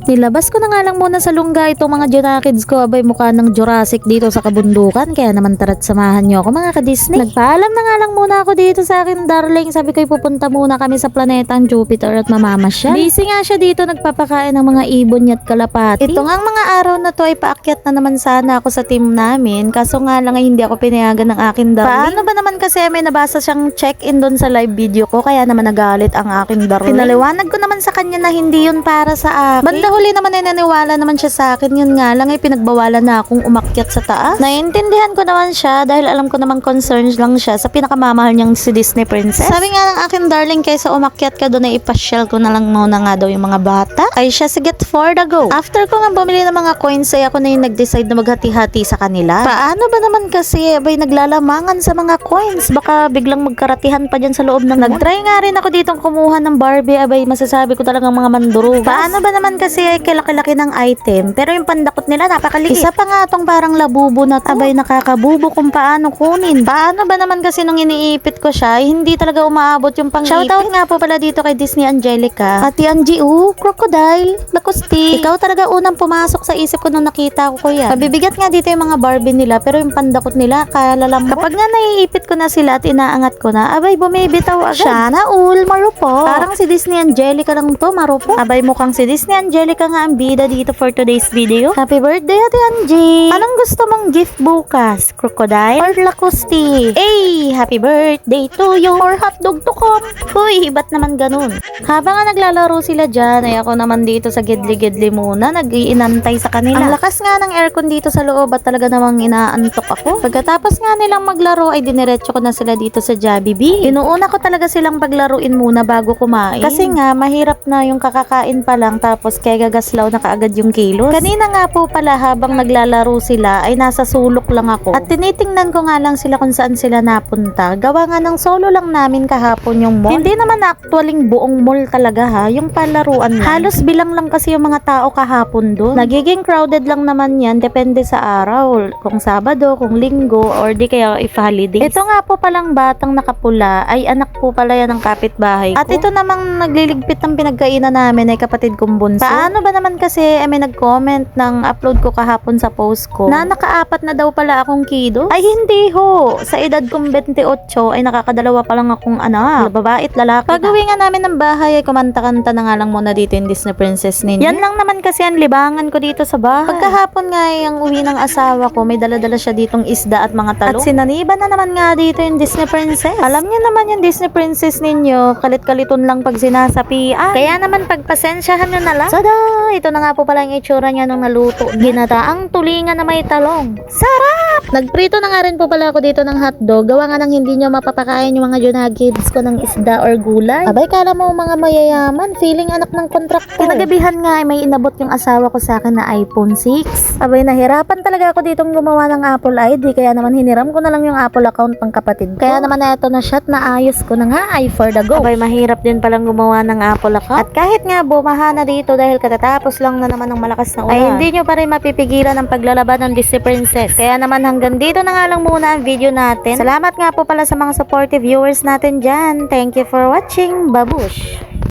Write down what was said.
Nilabas ko na nga lang muna sa lungga itong mga Junakids ko. Abay, mukha ng Jurassic dito sa kabundukan. Kaya naman tara't samahan nyo ako mga ka-Disney. Nagpaalam na nga lang muna ako dito sa akin darling. Sabi ko pupunta muna kami sa planetang Jupiter at mamamasyal. Busy nga siya dito nagpapakain ng mga ibon niya at kalapati. Ito nga mga araw na to ay paakyat na naman sana ako sa team namin. Kaso nga lang ay hindi ako pinayagan ng akin darling. Paano ba naman kasi may nabasa siyang check-in doon sa live video ko. Kaya naman nagalit ang aking darling. Pinaliwanag ko naman sa kanya na hindi yun para sa akin. Banda huli naman ay naniwala naman siya sa akin. Yun nga lang ay pinagbawalan na akong umakyat sa taas. Naiintindihan ko naman siya dahil alam ko namang concerns lang siya sa pinakamamahal niyang si Disney Princess. Sabi nga ng aking darling kaysa umakyat ka doon ay ipasyal ko na lang muna nga daw yung mga bata. Ay siya sige for the go. After ko nga bumili ng mga coins ay ako na yung nag-decide na maghati-hati sa kanila. Paano ba naman kasi abay naglalamangan sa mga coins? Baka biglang magkaratihan pa dyan sa loob ng nag-try nga rin ako ditong kumuha ng Barbie. Abay masasabi ko talagang mga mandurugas. Paano ba naman kasi ay kalaki-laki ng item pero yung pandakot nila napakaliit. Isa pa nga tong parang labubo na to. Abay nakakabubo kung paano kunin. Paano ba naman kasi nung iniipit ko siya ay hindi talaga umaabot yung pang-ipit. Shoutout nga po pala dito kay Disney Angelica. Ate Angie, crocodile, lakusti. Ikaw talaga unang pumasok sa isip ko nung nakita ko yan. Mabibigat nga dito yung mga Barbie nila pero yung pandakot nila kalalambot. Kapag nga naiipit ko na sila at inaangat ko na, abay bumibitaw agad. Sana all marupok. Parang si Disney Angelica lang to marupok. Abay mukhang si Disney Angelica nga ang bida dito for today's video. Happy birthday Ate Angie! Anong gusto mong gift bukas? Crocodile or lakusti? Hey! Happy birthday to you! Or hotdog to come! Uy, ba't naman ganun? Habang nga naglalaro sila dyan, ay ako naman dito sa gedli-gedli muna, nag-iinantay sa kanila. Ang lakas nga ng aircon dito sa loob at talaga namang inaantok ako. Pagkatapos nga nilang maglaro, ay diniretso ko na sila dito sa Jollibee. Inuuna ko talaga silang paglaruin muna bago kumain. Kasi nga, mahirap na yung kakakain pa lang tapos kaya gagaslaw na kaagad yung kilos. Kanina nga po pala habang naglalaro sila ay nasa sulok lang ako. At tinitingnan ko nga lang sila kung saan sila napunta. Gawa nga ng solo lang namin kahapon yung mall. Hindi naman actualing buong mall talaga ha. Yung palaruan lang. Halos bilang lang kasi yung mga tao kahapon doon. Nagiging crowded lang naman yan. Depende sa araw. Kung Sabado, kung Linggo, or di kaya if holidays. Ito nga po palang batang nakapula ay anak po pala yan ng kapitbahay ko. At ito namang nagliligpit ng pinagkainan namin ay kapatid kong bunso. Paano ba naman kasi may nag-comment ng upload ko kahapon sa post ko na nakaapat na daw pala akong kido? Ay hindi ho. Sa edad kong 28 ay nakakadalawa pa lang akong anak. Babae at lalaki. Pag-uwi nga namin ng bahay ay kumanta-kanta na nga lang muna dito yung Disney Princess ninyo. Yan lang naman kasi ang libangan ko dito sa bahay. Pagkahapon nga ay ang uwi ng asawa ko, may dala-dala siya ditong isda at mga talong. At sinaniban na naman nga dito yung Disney Princess. Alam niyo naman yung Disney Princess ninyo, kalit-kaliton lang pag sinasapian. Kaya naman pagpasensyahan nyo na lang. Sada! Ito na nga po pala yung itsura niya nung naluto. Ginataang tulingan na may talong. Sarap! Nagprito na nga rin po pala ako dito ng hotdog. Gawa nga ng hindi nyo mapapakain yung mga Junakids ko ng isda or gulay. Abay, kala mo mga mayayaman. Feeling anak ng kontraktor. Kinagabihan nga ay may inabot yung asawa ko sa akin na iPhone 6. Abay, nahirapan talaga ako ditong gumawa ng Apple ID. Kaya naman hiniram ko na lang yung Apple account ng kapatid ko. Kaya naman na ito na shot na ayos ko na nga ay for the go. Abay, mahirap din palang gumawa ng Apple account. At kahit nga bumaha na dito dahil katatapos lang na naman ng malakas na ulan, ay hindi nyo pa rin mapipigilan ang paglalaban ng Disney Princess. Kaya naman hanggang dito na nga lang muna ang video natin. Salamat nga po pala sa mga supportive viewers natin dyan. Thank you for watching. Babush!